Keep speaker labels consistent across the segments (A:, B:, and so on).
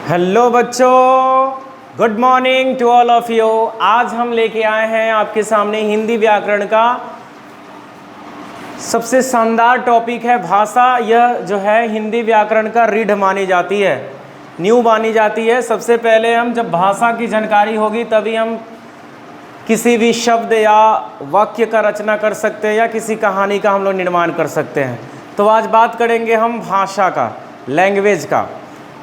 A: Hello बच्चों, good morning to all of you. आज हम लेके आए हैं आपके सामने हिंदी व्याकरण का सबसे शानदार टॉपिक है भाषा। यह जो है हिंदी व्याकरण का रीढ़ मानी जाती है, नींव मानी जाती है। सबसे पहले हम जब भाषा की जानकारी होगी तभी हम किसी भी शब्द या वाक्य का रचना कर सकते हैं या किसी कहानी का हम लोग निर्माण कर सकते हैं। तो आज बात करेंगे हम भाषा का, लैंग्वेज का।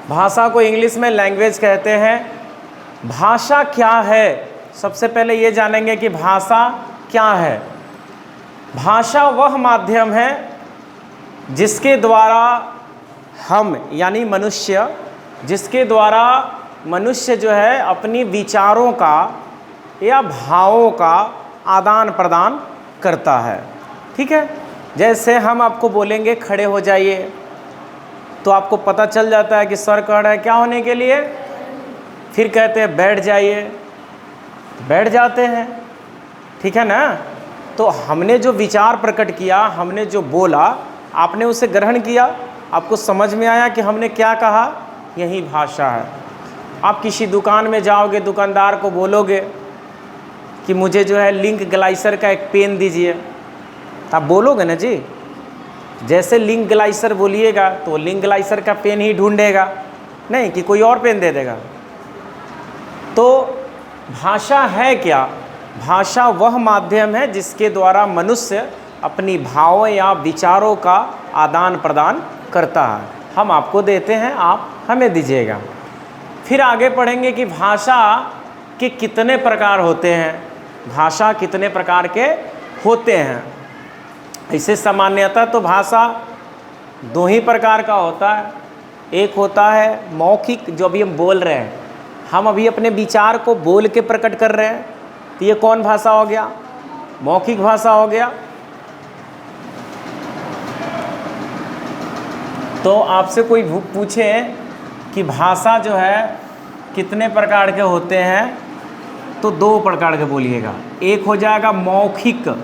A: भाषा को इंग्लिश में लैंग्वेज कहते हैं। भाषा क्या है, सबसे पहले ये जानेंगे कि भाषा क्या है। भाषा वह माध्यम है जिसके द्वारा हम यानी मनुष्य, जिसके द्वारा मनुष्य जो है अपनी विचारों का या भावों का आदान प्रदान करता है। ठीक है, जैसे हम आपको बोलेंगे खड़े हो जाइए तो आपको पता चल जाता है कि सर कह रहा है क्या होने के लिए। फिर कहते हैं बैठ जाइए, बैठ जाते हैं। ठीक है ना। तो हमने जो विचार प्रकट किया, हमने जो बोला, आपने उसे ग्रहण किया, आपको समझ में आया कि हमने क्या कहा, यही भाषा है। आप किसी दुकान में जाओगे, दुकानदार को बोलोगे कि मुझे जो है लिंक ग्लाइसर का एक पेन दीजिए, आप बोलोगे ना जी। जैसे लिंक ग्लाइसर बोलिएगा तो लिंक ग्लाइसर का पेन ही ढूंढेगा, नहीं कि कोई और पेन दे देगा। तो भाषा है क्या? भाषा वह माध्यम है जिसके द्वारा मनुष्य अपनी भावों या विचारों का आदान प्रदान करता है। हम आपको देते हैं, आप हमें दीजिएगा। फिर आगे पढ़ेंगे कि भाषा के कितने प्रकार होते हैं। भाषा कितने प्रकार के होते हैं। इसे सामान्यतः तो भाषा दो ही प्रकार का होता है। एक होता है मौखिक, जो अभी हम बोल रहे हैं, हम अभी अपने विचार को बोल के प्रकट कर रहे हैं, तो ये कौन भाषा हो गया? मौखिक भाषा हो गया। तो आपसे कोई पूछे कि भाषा जो है कितने प्रकार के होते हैं, तो दो प्रकार के बोलिएगा। एक हो जाएगा मौखिक।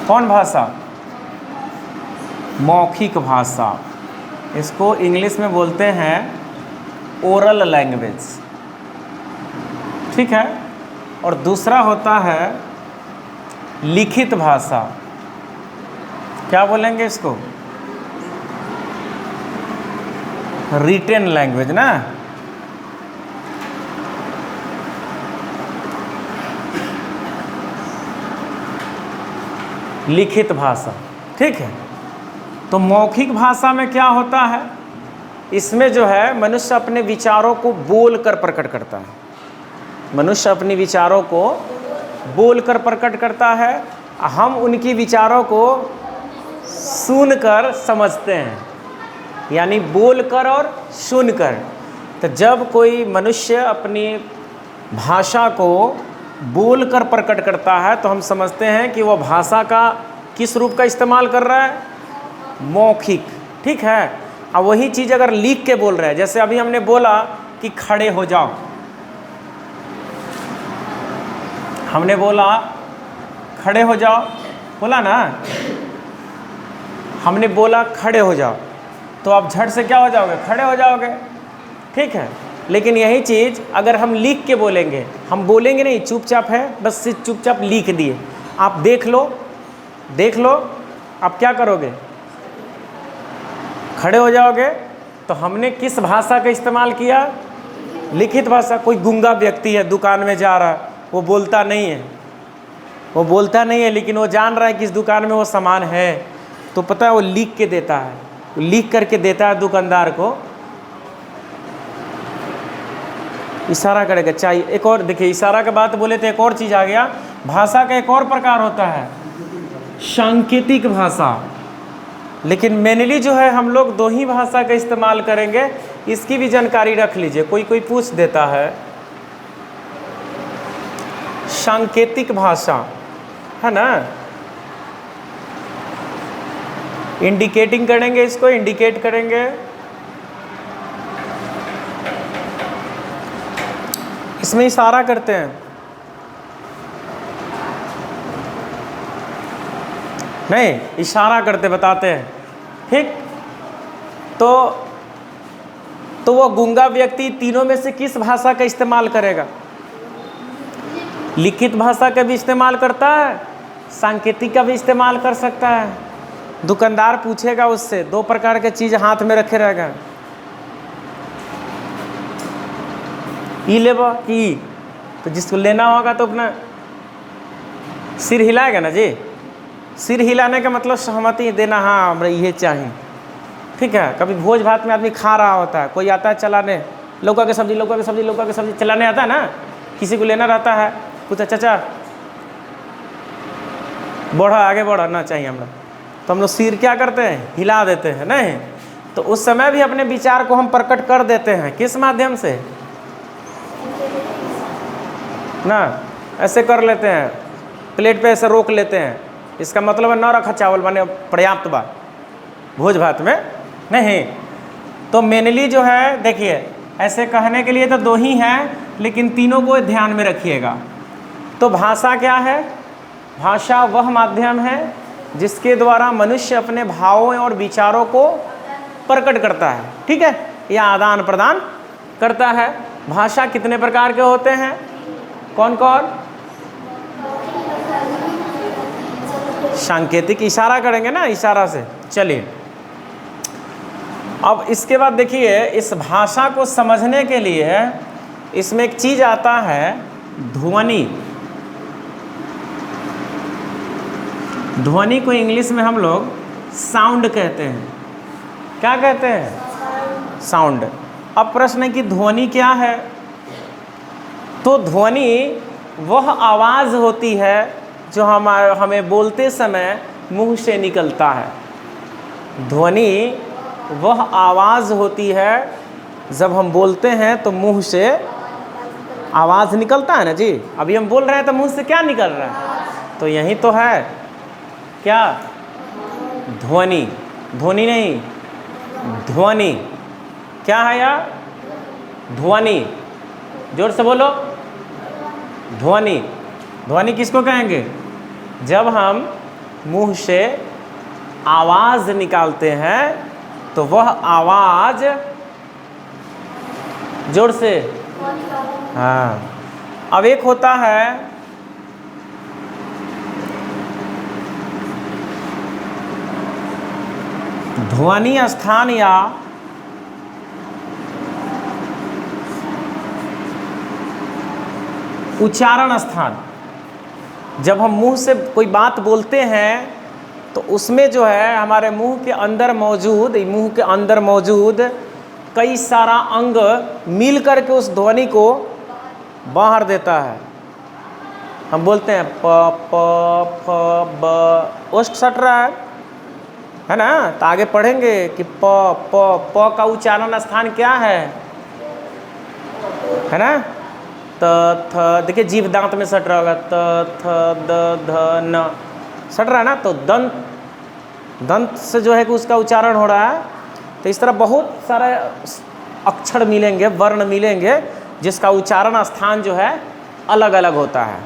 A: कौन भाषा? मौखिक भाषा। इसको इंग्लिश में बोलते हैं ओरल लैंग्वेज। ठीक है। और दूसरा होता है लिखित भाषा। क्या बोलेंगे इसको? रिटेन लैंग्वेज ना। लिखित भाषा। ठीक है। तो मौखिक भाषा में क्या होता है? इसमें जो है मनुष्य अपने विचारों को बोलकर प्रकट करता है। मनुष्य अपने विचारों को बोलकर प्रकट करता है। हम उनकी विचारों को सुनकर समझते हैं, यानी बोलकर और सुनकर। तो जब कोई मनुष्य अपनी भाषा को बोलकर प्रकट करता है तो हम समझते हैं कि वह भाषा का किस रूप का इस्तेमाल कर रहा है? मौखिक। ठीक है। अब वही चीज़ अगर लिख के बोल रहे हैं, जैसे अभी हमने बोला कि खड़े हो जाओ, हमने बोला खड़े हो जाओ, बोला ना, हमने बोला खड़े हो जाओ, तो आप झट से क्या हो जाओगे? खड़े हो जाओगे। ठीक है। लेकिन यही चीज़ अगर हम लिख के बोलेंगे, हम बोलेंगे नहीं चुपचाप है, बस से चुपचाप लिख दिए, आप देख लो, देख लो, आप क्या करोगे? खड़े हो जाओगे। तो हमने किस भाषा का इस्तेमाल किया? लिखित भाषा। कोई गूंगा व्यक्ति है, दुकान में जा रहा है, वो बोलता नहीं है, वो बोलता नहीं है, लेकिन वो जान रहा है कि इस दुकान में वो सामान है, तो पता है वो लिख के देता है, वो लिख करके देता है दुकानदार को, इशारा करेगा चाहिए। एक और देखिए, इशारा के बात बोले तो एक और चीज़ आ गया। भाषा का एक और प्रकार होता है सांकेतिक भाषा। लेकिन मेनली जो है हम लोग दो ही भाषा का इस्तेमाल करेंगे, इसकी भी जानकारी रख लीजिए। कोई पूछ देता है सांकेतिक भाषा है ना, इंडिकेटिंग करेंगे, इसको इंडिकेट करेंगे। इसमें इशारा करते हैं, नहीं इशारा करते बताते हैं। ठीक। तो वो गूंगा व्यक्ति तीनों में से किस भाषा का इस्तेमाल करेगा? लिखित भाषा का भी इस्तेमाल करता है, सांकेतिक का भी इस्तेमाल कर सकता है। दुकानदार पूछेगा उससे, दो प्रकार के चीज़ हाथ में रखे रहेगा, ई लेबो कि ई, तो जिसको लेना होगा तो अपना सिर हिलाएगा ना जी। सिर हिलाने का मतलब सहमति देना, हाँ हमरा ये चाहिए, ठीक है। कभी भोज भात में आदमी खा रहा होता है, कोई आता है चलाने, लौका की सब्जी, लौका की सब्जी, लौका की सब्जी चलाने आता है ना, किसी को लेना रहता है, पूछा चाचा बढ़ा आगे बढ़ा ना चाहिए हमरा, तो हम लोग सिर क्या करते हैं, हिला देते हैं, नहीं? तो उस समय भी अपने विचार को हम प्रकट कर देते हैं, किस माध्यम से ना, ऐसे कर लेते हैं, प्लेट पे ऐसे रोक लेते हैं, इसका मतलब है न रखा चावल बने पर्याप्त बा भोज भात में, नहीं। तो मेनली जो है देखिए, ऐसे कहने के लिए तो दो ही हैं, लेकिन तीनों को ध्यान में रखिएगा। तो भाषा क्या है? भाषा वह माध्यम है जिसके द्वारा मनुष्य अपने भावों और विचारों को प्रकट करता है, ठीक है, या आदान प्रदान करता है। भाषा कितने प्रकार के होते हैं? कौन कौन? सांकेतिक, इशारा करेंगे ना, इशारा से। चलिए, अब इसके बाद देखिए, इस भाषा को समझने के लिए इसमें एक चीज़ आता है, ध्वनि। ध्वनि को इंग्लिश में हम लोग साउंड कहते हैं। क्या कहते हैं? साउंड। अब प्रश्न है कि ध्वनि क्या है? तो ध्वनि वह आवाज़ होती है जो हमें बोलते समय मुंह से निकलता है। ध्वनि वह आवाज़ होती है जब हम बोलते हैं तो मुंह से आवाज़ निकलता है ना जी। अभी हम बोल रहे हैं तो मुंह से क्या निकल रहा है? तो यही तो है क्या? ध्वनि। ध्वनि नहीं, ध्वनि। क्या है यार? ध्वनि। जोर से बोलो, ध्वनि। ध्वनि किसको कहेंगे? जब हम मुंह से आवाज़ निकालते हैं तो वह आवाज़, जोर से, हाँ। अब एक होता है ध्वनि स्थान या उच्चारण स्थान। जब हम मुंह से कोई बात बोलते हैं तो उसमें जो है हमारे मुंह के अंदर मौजूद कई सारा अंग मिल कर के उस ध्वनि को बाहर देता है। हम बोलते हैं प प फ ब, ओष्ठ सट रहा है ना। तो आगे पढ़ेंगे कि प प प का उच्चारण स्थान क्या है ना। त थ, देखिए जीभ दांत में सट रहा होगा, त थ द ध न सट रहा है ना। तो दंत से जो है कि उसका उच्चारण हो रहा है। तो इस तरह बहुत सारे अक्षर मिलेंगे, वर्ण मिलेंगे, जिसका उच्चारण स्थान जो है अलग अलग होता है।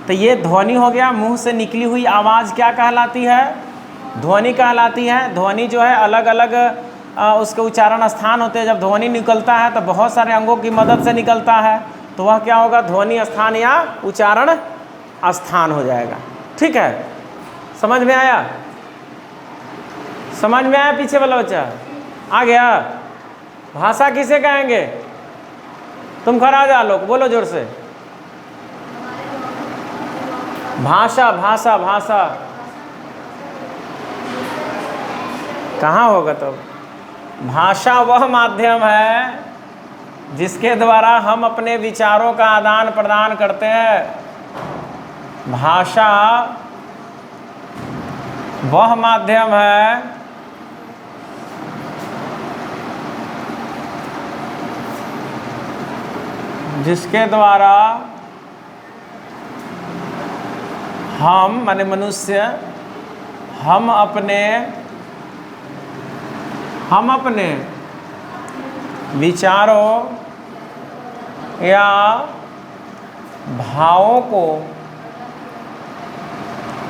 A: तो ये ध्वनि हो गया। मुंह से निकली हुई आवाज़ क्या कहलाती है? ध्वनि कहलाती है। ध्वनि जो है अलग अलग उसके उच्चारण स्थान होते हैं। जब ध्वनि निकलता है तो बहुत सारे अंगों की मदद से निकलता है, तो वह क्या होगा? ध्वनि स्थान या उच्चारण स्थान हो जाएगा। ठीक है, समझ में आया? समझ में आया? पीछे वाला बच्चा आ गया? भाषा किसे कहेंगे? तुम खड़ा जा, लोग बोलो जोर से। भाषा, भाषा, भाषा कहाँ होगा? तो भाषा वह माध्यम है जिसके द्वारा हम अपने विचारों का आदान प्रदान करते हैं। भाषा वह माध्यम है जिसके द्वारा हम माने मनुष्य हम अपने विचारों या भावों को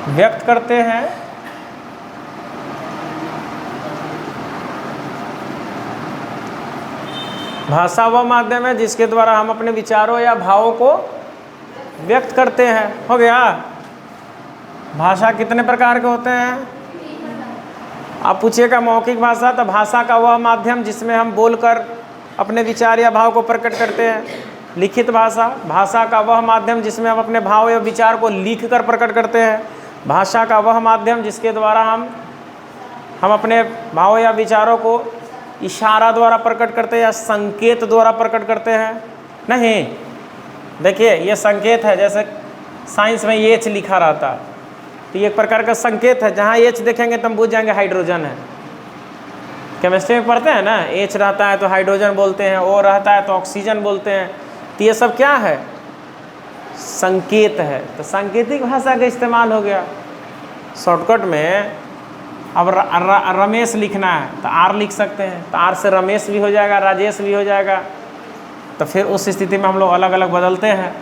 A: व्यक्त करते हैं भाषा वह माध्यम है जिसके द्वारा हम अपने विचारों या भावों को व्यक्त करते हैं। हो गया। भाषा कितने प्रकार के होते हैं? आप पूछिएगा मौखिक भाषा, तो भाषा का वह माध्यम जिसमें हम बोलकर अपने विचार या भाव को प्रकट करते हैं। लिखित भाषा, भाषा का वह माध्यम जिसमें हम अपने भाव या विचार को लिख कर प्रकट करते हैं। भाषा का वह माध्यम जिसके द्वारा हम अपने भाव या विचारों को इशारा द्वारा प्रकट करते हैं या संकेत द्वारा प्रकट करते हैं। नहीं, देखिए ये संकेत है, जैसे साइंस में एच लिखा रहता, तो ये एक प्रकार का संकेत है। जहाँ एच देखेंगे तो हम बुझ जाएंगे हाइड्रोजन है। केमिस्ट्री में पढ़ते हैं ना, एच रहता है तो हाइड्रोजन बोलते हैं, ओ रहता है तो ऑक्सीजन बोलते हैं। तो ये सब क्या है? संकेत है। तो सांकेतिक भाषा का इस्तेमाल हो गया। शॉर्टकट में अब रमेश लिखना है तो आर लिख सकते हैं, तो आर से रमेश भी हो जाएगा, राजेश भी हो जाएगा। तो फिर उस स्थिति में हम लोग अलग अलग बदलते हैं।